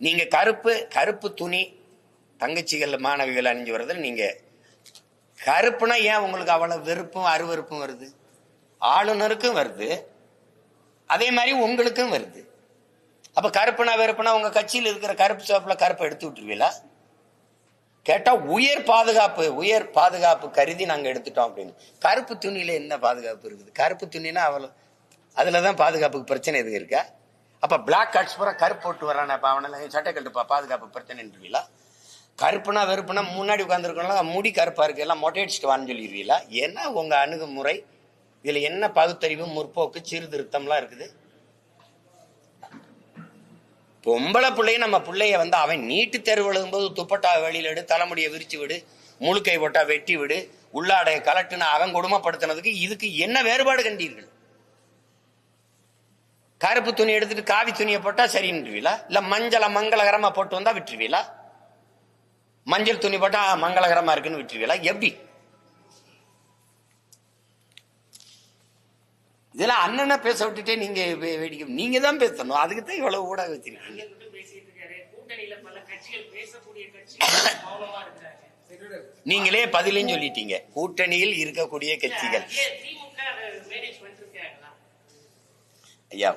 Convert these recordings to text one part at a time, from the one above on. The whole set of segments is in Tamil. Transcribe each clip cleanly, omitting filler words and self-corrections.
நீங்க கருப்பு துணி தங்கச்சிகள் மாணவிகள் அணிஞ்சு வர்றதுல நீங்க கருப்புனா ஏன் உங்களுக்கு அவ்வளவு வெறுப்பும் அருவருப்பும் வருது? ஆளுநருக்கும் வருது, அதே மாதிரி உங்களுக்கும் வருது. அப்ப கருப்புனா வெறுப்புனா உங்க கட்சியில் இருக்கிற கருப்பு சிவப்புல கருப்பை எடுத்து விட்டுருவீங்களா? கேட்டா உயர் பாதுகாப்பு கருதி நாங்க எடுத்துட்டோம் அப்படின்னு. கருப்பு துணியில என்ன பாதுகாப்பு இருக்குது? கருப்பு துணினா அவ்வளவு அதுலதான் பாதுகாப்புக்கு பிரச்சனை எதுவும் இருக்கா? அப்ப பிளாக் கார்ட்ஸ் பூரா கருப்பு போட்டு வரான அவனால சட்டை கட்டுப்பா பாதுகாப்பு பிரச்சனைன்றீங்களா? கருப்புனா வெறுப்புனா முன்னாடி உட்காந்துருக்கணும் முடி கருப்பா இருக்கு எல்லாம் மொட்டையடிச்சுட்டு வான்னு சொல்லிடுவீங்களா? ஏன்னா உங்க அணுகுமுறை இதுல என்ன பகுத்தறிவு முற்போக்கு சீர்திருத்தம்லாம் இருக்குது? பொம்பளை பிள்ளைய நம்ம பிள்ளைய வந்து அவன் நீட்டு தேர்வு எழுதும்போது துப்பட்டா வெளியில எடு, தலைமுடியை விரிச்சு விடு, முழுக்கை போட்டா வெட்டி விடு, உள்ளாடைய கலட்டுன்னு அவன் கொடுமைப்படுத்தினதுக்கு இதுக்கு என்ன வேறுபாடு கண்டீர்கள்? கருப்பு துணி எடுத்துட்டு காவி துணியை போட்டா சரின்னுவீங்களா? இல்ல மங்களகரமா போட்டு வந்தா விட்டுருவீங்களா? மஞ்சள் துணி போட்டா மங்களகரமா இருக்குன்னு விட்டுருவீங்களா? எப்படி இதெல்லாம் அண்ணனை பேச விட்டுட்டே நீங்க வேடிக்கை நீங்க தான் பேசணும். அதுக்கு தான் இவ்வளவு ஊடக வச்சிருக்கீங்க. நீங்களே பதிலையும் சொல்லிட்டீங்க. கூட்டணியில் இருக்கக்கூடிய கட்சிகள் ஐயா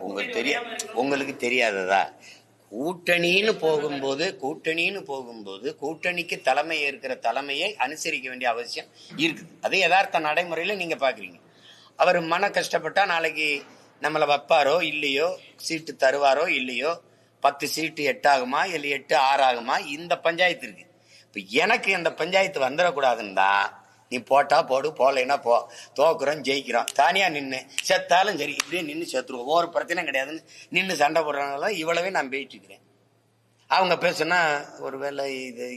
உங்களுக்கு தெரியாததா? கூட்டணின்னு போகும்போது கூட்டணிக்கு தலைமை ஏற்கிற தலைமையை அனுசரிக்க வேண்டிய அவசியம் இருக்குது. அதே யதார்த்த நடைமுறையில நீங்க பாக்குறீங்க. அவர் மன கஷ்டப்பட்டா நாளைக்கு நம்மளை வைப்பாரோ இல்லையோ, சீட்டு தருவாரோ இல்லையோ, 10 சீட்டு 8 ஆகுமா இல்லை 8 6 ஆகுமா, இந்த பஞ்சாயத்து இருக்கு. இப்ப எனக்கு இந்த பஞ்சாயத்து வந்துடக்கூடாதுன்னு தான் நீ போட்டா போடு, போலைன்னா போ, தோக்குறோம் ஜெயிக்கிறோம், தானியா நின்று செத்தாலும் சரி இப்படியே நின்று செத்துருவோம், ஒரு பிரச்சனை கிடையாதுன்னு நின்று சண்டை போடுறதுனால இவ்வளவே நான் போயிட்டு இருக்கிறேன். அவங்க பேசுனா ஒருவேளை இது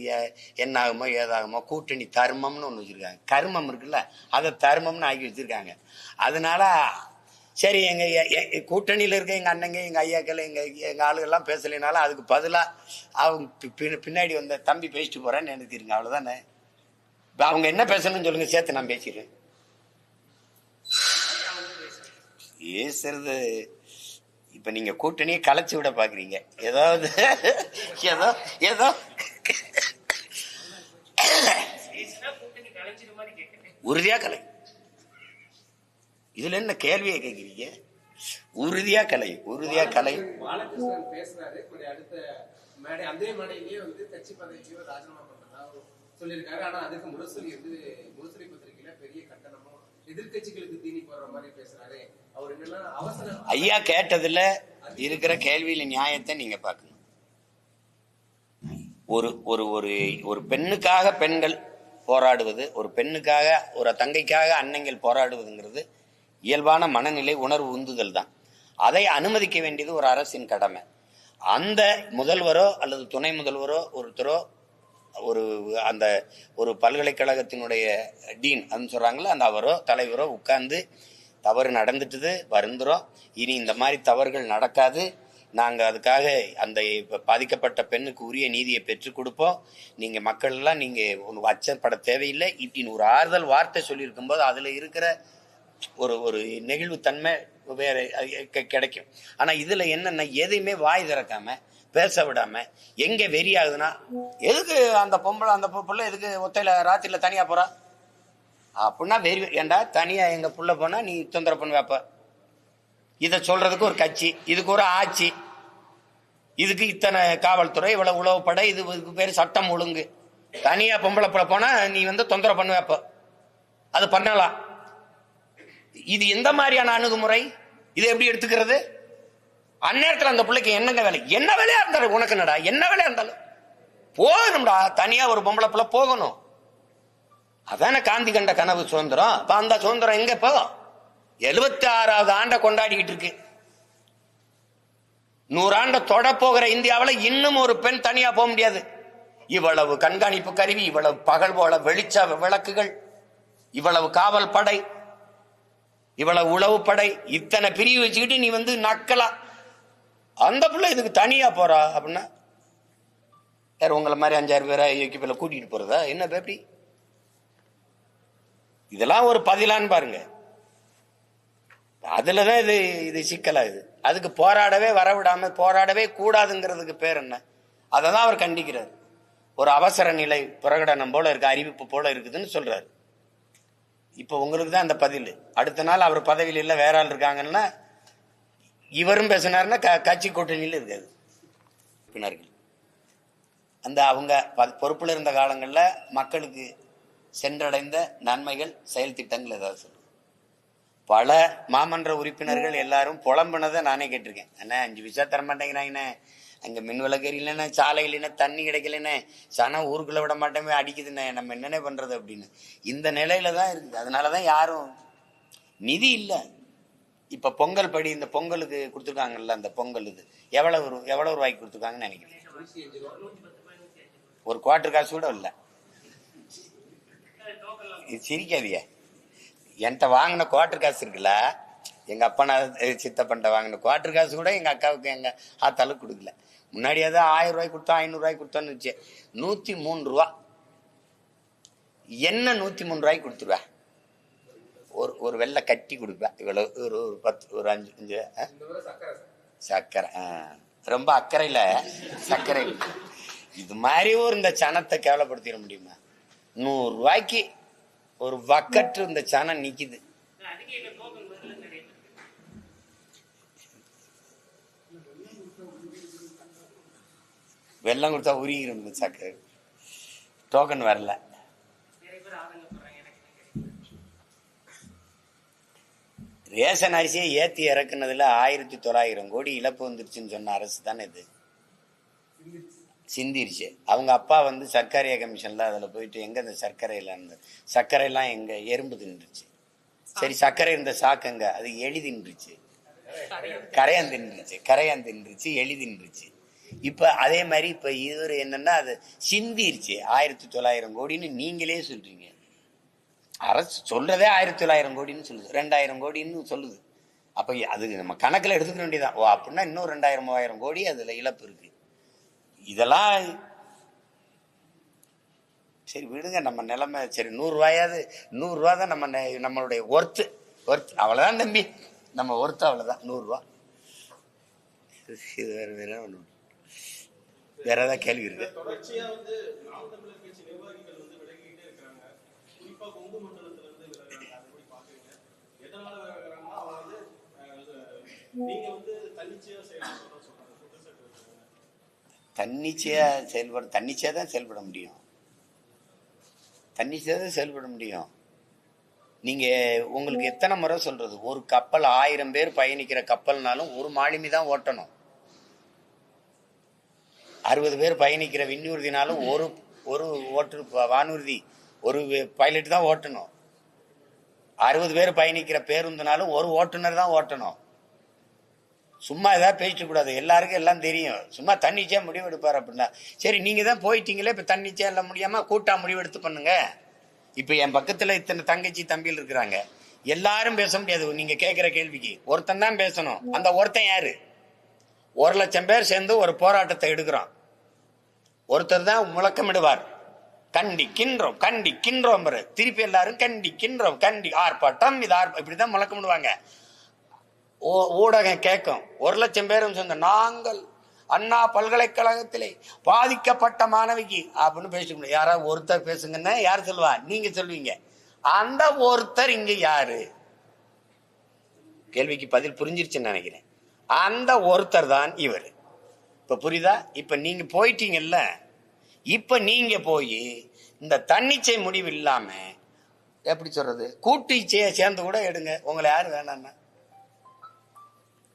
என்ன ஆகுமோ ஏதாகுமோ, கூட்டணி தர்மம்னு ஒண்ணு வச்சிருக்காங்க. கர்மம் இருக்குல்ல, அதை தர்மம்னு ஆக்கி வச்சிருக்காங்க. அதனால சரி எங்க கூட்டணியில இருக்க எங்க அண்ணங்க எங்க ஐயாக்கள் எங்க ஆளுகள்லாம் பேசலைனாலும் அதுக்கு பதிலா அவங்க பின்னாடி வந்த தம்பி பேசிட்டு போறேன்னு நினைச்சிருங்க, அவ்வளவுதானே. அவங்க என்ன பேசணும்னு சொல்லுங்க, சேர்த்து நான் பேசிடுறேன். பேசுறது இப்ப நீங்க கூட்டணியை கலைச்சு விட பாக்குறீங்க. ஏதாவது ஏதோ உறுதியா கலை. இதுல என்ன கேள்வியை கேட்கிறீங்க? உறுதியா கலை பாலகிருஷ்ணன் பேசுறாரு. அடுத்த மேடை அதே மேடையிலேயே வந்து கட்சி பதவியோ ராஜினாமா பண்றதா சொல்லியிருக்காரு. ஆனா அதுக்கு முரசொலி பத்திரிகையில பெரிய கட்டணமும் எதிர்கட்சிகளுக்கு தீனி போடுற மாதிரி பேசுறாரு. அவர் என்னன்னா அவசர ஐயா கேட்டதுல இருக்கிற கேள்வியில நியாயத்தை நீங்க பாக்கணும். ஒரு பெண்ணுக்காக பெண்கள் போராடுவது, ஒரு பெண்ணுக்காக ஒரு தங்கைக்காக அன்னைகள் போராடுவதுங்கிறது இயல்பான மனநிலை உணர்வு உந்துதல் தான். அதை அனுமதிக்க வேண்டியது ஒரு அரசின் கடமை. அந்த முதல்வரோ அல்லது துணை முதல்வரோ ஒருத்தரோ ஒரு பல்கலைக்கழகத்தினுடைய டீன் அப்படின்னு சொல்றாங்களா, அந்த அவரோ தலைவரோ உட்கார்ந்து தவறு நடந்துட்டுது, வருந்துறோம், இனி இந்த மாதிரி தவறுகள் நடக்காது, நாங்க அதுக்காக அந்த பாதிக்கப்பட்ட பெண்ணுக்கு உரிய நீதியை பெற்றுக் கொடுப்போம், நீங்க மக்கள் எல்லாம் நீங்க ஒன்று அச்சப்பட தேவையில்லை இப்படின்னு ஒரு ஆறுதல் வார்த்தை சொல்லியிருக்கும் போது அதுல இருக்கிற ஒரு நெகிழ்வு தன்மை வேற கிடைக்கும். ஆனா இதுல என்னன்னா எதையுமே வாய் திறக்காம பேச விடாம எங்க வெறி ஆகுதுன்னா, எதுக்கு அந்த பொம்பளை எதுக்கு ஒத்தையில ராத்திரில தனியா போறா அப்படின்னா வெறி. ஏண்டா தனியா எங்க புள்ள போனா நீ தொந்தரவு பண்ண வைப்ப? இத சொல்றதுக்கு ஒரு கட்சி, இதுக்கு ஒரு ஆட்சி, இதுக்கு இத்தனை காவல்துறை, இவ்வளவு உளவுப்படை, இதுக்கு பேரு சட்டம் ஒழுங்கு. தனியா பொம்பளை புள்ள போனா நீ வந்து தொந்தரவு பண்ண வைப்ப, அது பண்ணலாம். இது எந்த மாதிரியான அணுகுமுறை? இது எப்படி எடுத்துக்கிறது? அந்நேரத்தில் அந்த பிள்ளைக்கு என்னங்க வேலை? என்ன வேலையா இருந்தாலும் உனக்கு என்னடா, என்ன வேலையா இருந்தாலும் போகணும்டா, தனியா ஒரு பொம்பளை புள்ள போகணும். அதான காந்தி கண்ட கனவு சுதந்திரம். அப்ப அந்த சுதந்திரம் எங்க? இப்போ 76வது ஆண்டை கொண்டாடிக்கிட்டு இருக்கு. 100 ஆண்டை தொட போகிற இந்தியாவில் இன்னும் ஒரு பெண் தனியா போக முடியாது. இவ்வளவு கண்காணிப்பு கருவி, இவ்வளவு பகல் போல வெளிச்ச விளக்குகள், இவ்வளவு காவல் படை, இவ்வளவு உளவு படை, இத்தனை பிரிவு வச்சுக்கிட்டு நீ வந்து நக்கலாம். அந்த பிள்ளை இதுக்கு தனியா போறா அப்படின்னா யார் உங்களை மாதிரி 5-6 பேரை கூட்டிட்டு போறதா என்ன பேப்பி? இதெல்லாம் ஒரு பதிலான்னு பாருங்க. அதுலதான் இது சிக்கலா. இது அதுக்கு போராடவே வரவிடாம போராடவே கூடாதுங்கிறதுக்கு பேர் என்ன? அதை தான் அவர் கண்டிக்கிறார். ஒரு அவசர நிலை பிரகடனம் போல இருக்கு, அறிவிப்பு போல இருக்குதுன்னு சொல்றாரு. இப்ப உங்களுக்கு தான் அந்த பதில். அடுத்த நாள் அவர் பதவியில் இல்லை, வேற ஆள் இருக்காங்கன்னா இவரும் பேசினாருன்னா கட்சி கூட்டணியில் இருக்காது உறுப்பினர்கள். அந்த அவங்க பொறுப்பில் இருந்த காலங்களில் மக்களுக்கு சென்றடைந்த நன்மைகள், செயல் திட்டங்கள் ஏதாவது சொல்லுங்க. பல மாமன்ற உறுப்பினர்கள் எல்லாரும் புலம்புனதை நானே கேட்டிருக்கேன். அண்ணா 5 பைசா தர மாட்டேங்கிறாங்கண்ணே, அங்கே மின் விளக்கரி இல்லைன்னா, சாலை இல்லைன்னா, தண்ணி கிடைக்கலண்ணே, சனம் ஊருக்குள்ள விட மாட்டேமே அடிக்குதுண்ணே, நம்ம என்னென்ன பண்றது அப்படின்னு. இந்த நிலையில தான் இருக்குது. அதனாலதான் யாரும் நிதி இல்லை. இப்ப பொங்கல் படி இந்த பொங்கலுக்கு கொடுத்துருக்காங்கல்ல, அந்த பொங்கல் இது எவ்வளவு ரூபாய்க்கு கொடுத்துருக்காங்கன்னு நினைக்கிறேன். ஒரு குவார்டர் காசு கூட இல்லை. சிரிக்காதீங்க. என்கிட்ட வாங்கின குவார்டர் காசு இருக்குல்ல, எங்க அப்பா நான் சித்தப்பன்ட்ட வாங்கின குவார்டர் காசு கூட எங்க அக்காவுக்கு எங்க ஆத்தாளுக்கு கொடுக்கல. முன்னாடியாவது 1000 ரூபாய்க்கு கொடுத்தோம், 500 ரூபாய்க்கு கொடுத்தோன்னு வச்சு 103 ரூபா. என்ன 103 ரூபாய்க்கு கொடுத்துருவேன்? ஒரு வெள்ளை கட்டி கொடுப்பேன். இவ்வளவு ஒரு 10 ஒரு 5 சர்க்கரை. ரொம்ப அக்கறையில சர்க்கரை. இது மாதிரி இந்த சனத்தை கேவலப்படுத்திட முடியுமா? 100 ரூபாய்க்கு ஒரு வக்கற்று இந்த சனம் நிக்குது. வெள்ளம் கொடுத்தா உருகிரும் சர்க்கரை. டோக்கன் வரல. ரேஷன் அரிசியை ஏத்தி இறக்குனதுல 1900 கோடி இழப்பு வந்துருச்சுன்னு சொன்ன அரசு தானே இது. சிந்திருச்சு. அவங்க அப்பா சர்க்காரியா கமிஷன்ல அதுல போயிட்டு எங்க இந்த சர்க்கரை எல்லாம் எங்க எறும்பு தின்றுச்சு. சரி, சர்க்கரை இருந்த சாக்கங்க, அது எலி தின்றுச்சு, கரையான் தின்றுச்சு, எலி தின்றுச்சு. இப்ப அதே மாதிரி இப்ப இவர் என்னன்னா அது சிந்திருச்சு. 1900 கோடின்னு நீங்களே சொல்றீங்க. அரசு சொல்றதே 1900 கோடின்னு சொல்லுது, 2000 கோடின்னு சொல்லுது. அப்ப அது நம்ம கணக்குல எடுத்துக்க வேண்டியதான். ஓ, அப்படின்னா இன்னும் 2000-3000 கோடி அதுல இழப்பு இருக்கு. இதெல்லாம் சரி விடுங்க, நம்ம நிலைமை சரி. 100 ரூபாயாவது 100 ரூபா தான் நம்மளுடைய ஒர்த்து. அவ்வளவுதான் தம்பி, நம்ம ஒர்த்து அவ்வளவுதான், 100 ரூபா. வேற ஏதாவது கேள்வி இருக்கு? தன்னிச்சையா தான் செயல்பட முடியும். நீங்க உங்களுக்கு எத்தனை முறை சொல்றது, ஒரு கப்பல் 1000 பேர் பயணிக்கிற கப்பல்னாலும் ஒரு மாலுமி தான் ஓட்டணும். 60 பேர் பயணிக்கிற விண்ணூர்தினாலும் ஒரு வானூர்தி ஒரு பைலட் தான் ஓட்டணும். 60 பேர் பயணிக்கிற பேருந்துனாலும் ஒரு ஓட்டுநர் தான் ஓட்டணும். சும்மா ஏதாவது பேசிட்டு கூடாது. எல்லாருக்கும் எல்லாம் தெரியும். சும்மா தன்னிச்சையா முடிவெடுப்பார் அப்படின்னா சரி, நீங்க தான் போயிட்டீங்களே, இப்ப தன்னிச்சையா எல்லாம் முடியாம கூட்டா முடிவெடுத்து பண்ணுங்க. இப்ப என் பக்கத்துல இத்தனை தங்கச்சி தம்பியில் இருக்கிறாங்க, எல்லாரும் பேச முடியாது. நீங்க கேட்கிற கேள்விக்கு ஒருத்தன் தான் பேசணும். அந்த ஒருத்தன் யாரு? 1,00,000 பேர் சேர்ந்து ஒரு போராட்டத்தை எடுக்கிறோம். ஒருத்தர் தான் முழக்கமிடுவார், கண்டிக்கின்றோம் திருப்பி எல்லாரும் கண்டிக்கின்றோம், ஆர்ப்பாட்டம், இது இப்படிதான் முழக்கமிடுவாங்க. ஊடகம் கேட்கும். 1,00,000 பேரும் சொந்த நாங்கள் அண்ணா பல்கலைக்கழகத்திலே பாதிக்கப்பட்ட மாணவிக்கு அப்படின்னு பேச முடியும். யாராவது ஒருத்தர் பேசுங்கன்னா யார் சொல்லுவா? நீங்க சொல்லுவீங்க. அந்த ஒருத்தர் இங்க யாரு? கேள்விக்கு பதில் புரிஞ்சிருச்சுன்னு நினைக்கிறேன். அந்த ஒருத்தர் தான் இவர். இப்ப புரியுதா? இப்ப நீங்க போயிட்டீங்கல்ல, இப்ப நீங்க போய் இந்த தன்னிச்சை முடிவு இல்லாம எப்படி சொல்றது, கூட்டு இச்சையை சேர்ந்து கூட எடுங்க. உங்களை யாரு வேணான்னா?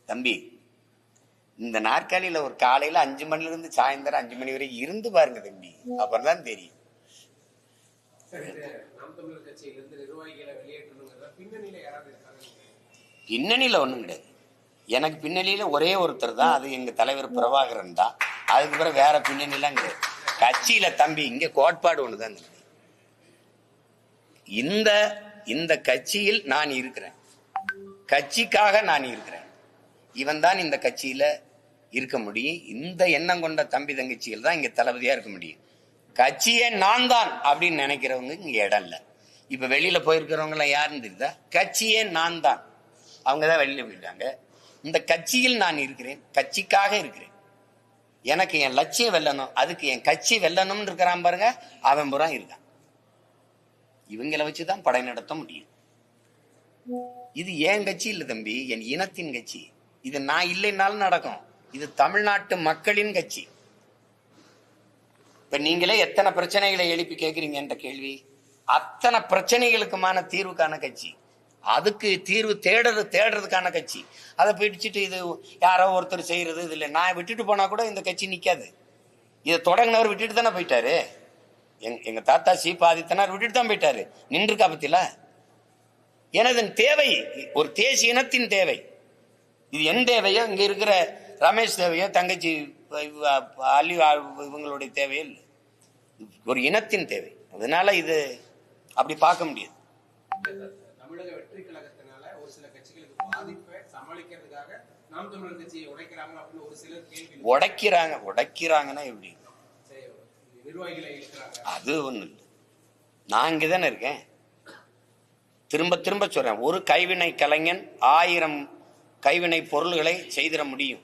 தம்பி, இந்த நாற்காலியில ஒரு காலையில 5 மணில இருந்து சாயந்தரம் 5 மணி வரை இருந்து பாருங்க தம்பி, அப்புறம் தான் தெரியும். பின்னணியில ஒண்ணும் கிடையாது. எனக்கு பின்னணியில ஒரே ஒருத்தர் தான், அது எங்க தலைவர் பிரபாகரன் தான். அதுக்கு பிறகு வேற பின்னணிலாம் கிடையாது கட்சியில. தம்பி, இங்க கோட்பாடு ஒண்ணுதான். இந்த கட்சியில் நான் இருக்கிறேன், கட்சிக்காக நான் இருக்கிறேன். இவன் தான் இந்த கட்சியில இருக்க முடியும். இந்த எண்ணம் கொண்ட தம்பி தங்கச்சிகள் தான் இங்க தளபதியா இருக்க முடியும். கட்சியே நான் தான் அப்படின்னு நினைக்கிறவங்க இங்க இடம் இல்ல. இப்ப வெளியில போயிருக்கிறவங்க எல்லாம் யாருன்னு தெரியுதா? கட்சியே நான் தான், அவங்கதான் வெளியில போயிட்டாங்க. இந்த கட்சியில் நான் இருக்கிறேன், கட்சிக்காக இருக்கிறேன். எனக்கு என் லட்சியம் வெல்லணும், அதுக்கு என் கட்சி வெல்லணும்னு இருக்கிறான் பாருங்க, அவன் புறம் இருக்கான். இவங்களை வச்சுதான் படை நடத்த முடியும். இது என் கட்சி இல்ல தம்பி, என் இனத்தின் கட்சி. இது நான் இல்லைன்னாலும் நடக்கும். இது தமிழ்நாட்டு மக்களின் கட்சி. இப்ப நீங்களே எத்தனை பிரச்சனைகளை எழுப்பி கேட்கிறீங்க என்ற கேள்வி, அத்தனை பிரச்சனைகளுக்குமான தீர்வுக்கான கட்சி, அதுக்கு தீர்வு தேடுறதுக்கான கட்சி. அதை பிடிச்சிட்டு இது யாரோ ஒருத்தர் செய்யறது இது இல்லை. நான் விட்டுட்டு போனா கூட இந்த கட்சி நிக்காது. இதை தொடங்கினவர் விட்டுட்டு தானே போயிட்டாரு. எங்க தாத்தா சீபா ஆதித்தனார் விட்டுட்டு தான் போயிட்டாரு. நின்றுக்கா பத்தில. எனது தேவை ஒரு தேசிய இனத்தின் தேவை. இது என் தேவையோ இங்க இருக்கிற ரமேஷ் தேவையோ தங்கச்சி அலி இவங்களுடைய தேவையோ இல்லை, ஒரு இனத்தின் தேவை. அதனால இது அப்படி பார்க்க முடியாது. தமிழக வெற்றி கழகத்தினால ஒரு சில கட்சிகளுக்கு பாதிப்பை சமாளிக்கிறதுக்காக நாம் தமிழர் கட்சியை உடைக்கிறாங்க அப்படின்னு ஒரு சிலர் கேள்வி. உடைக்கிறாங்கன்னா எப்படி? நிர்வாகிகளை இழுக்கிறாங்க. அது ஒண்ணு இல்லை. நான் இங்கதானே இருக்கேன். திரும்ப திரும்ப சொல்றேன், ஒரு கைவினை கலைஞன் 1000 கைவினை பொருள்களை செய்திட முடியும்.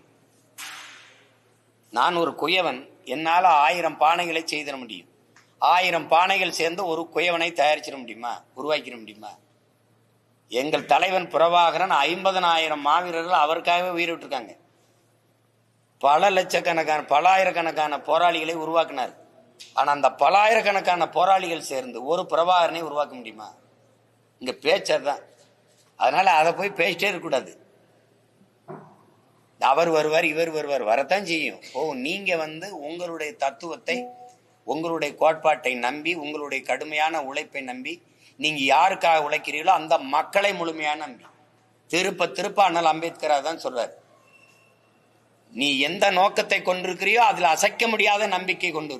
நான் ஒரு குயவன், என்னால 1000 பானைகளை செய்திட முடியும். 1000 பானைகள் சேர்ந்து ஒரு குயவனை தயாரிச்சிட முடியுமா, உருவாக்கிட முடியுமா? எங்கள் தலைவன் பிரபாகரன் 50,000 மாவீரர்கள் அவருக்காகவே உயிரிட்டு இருக்காங்க. பல லட்சக்கணக்கான பல ஆயிரக்கணக்கான போராளிகளை உருவாக்கினார். ஆனா அந்த பல ஆயிரக்கணக்கான போராளிகள் சேர்ந்து ஒரு பிரபாகரனை உருவாக்க முடியுமா? இங்க பேச்சதான். அதனால அதை போய் பேசிட்டே இருக்கக்கூடாது. அவர் வருவார், இவர் வருவார், வரத்தான் செய்யும். நீங்க உங்களுடைய தத்துவத்தை, உங்களுடைய கோட்பாட்டை நம்பி, உங்களுடைய கடுமையான உழைப்பை நம்பி, நீங்க யாருக்காக உழைக்கிறீர்களோ அந்த மக்களை முழுமையான நம்பி, திருப்ப அண்ணல் அம்பேத்கர் தான் சொல்றாரு, நீ எந்த நோக்கத்தை கொண்டிருக்கிறியோ அதுல அசைக்க முடியாத நம்பிக்கை கொண்டு,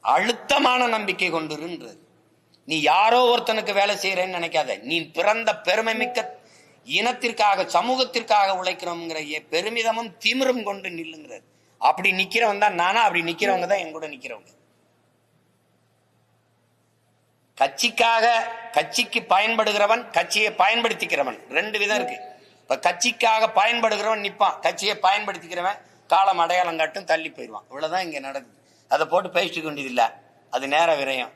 அழுத்தமான நம்பிக்கை கொண்டுருன்றது. நீ யாரோ ஒருத்தனுக்கு வேலை செய்யறேன்னு நினைக்காத, நீ பிறந்த பெருமை மிக்க இனத்திற்காக சமூகத்திற்காக உழைக்கிறோம்ங்கிற பெருமிதமும் திமிரும் கொண்டு நில்லுங்கிறார். அப்படி நிக்கிறவன் தான் நானா, அப்படி நிக்கிறவங்க தான் என் கூட நிக்கிறவங்க. கட்சிக்கு பயன்படுகிறவன், கட்சியை பயன்படுத்திக்கிறவன், 2 விதம் இருக்கு. இப்ப கட்சிக்காக பயன்படுகிறவன் நிப்பான், கட்சியை பயன்படுத்திக்கிறவன் காலம் அடையாளம் காட்டும் தள்ளி போயிடுவான். இவ்வளவுதான் இங்க நடக்குது. அதை போட்டு பேசிட்டு வேண்டியது இல்ல, அது நேர விரயம்.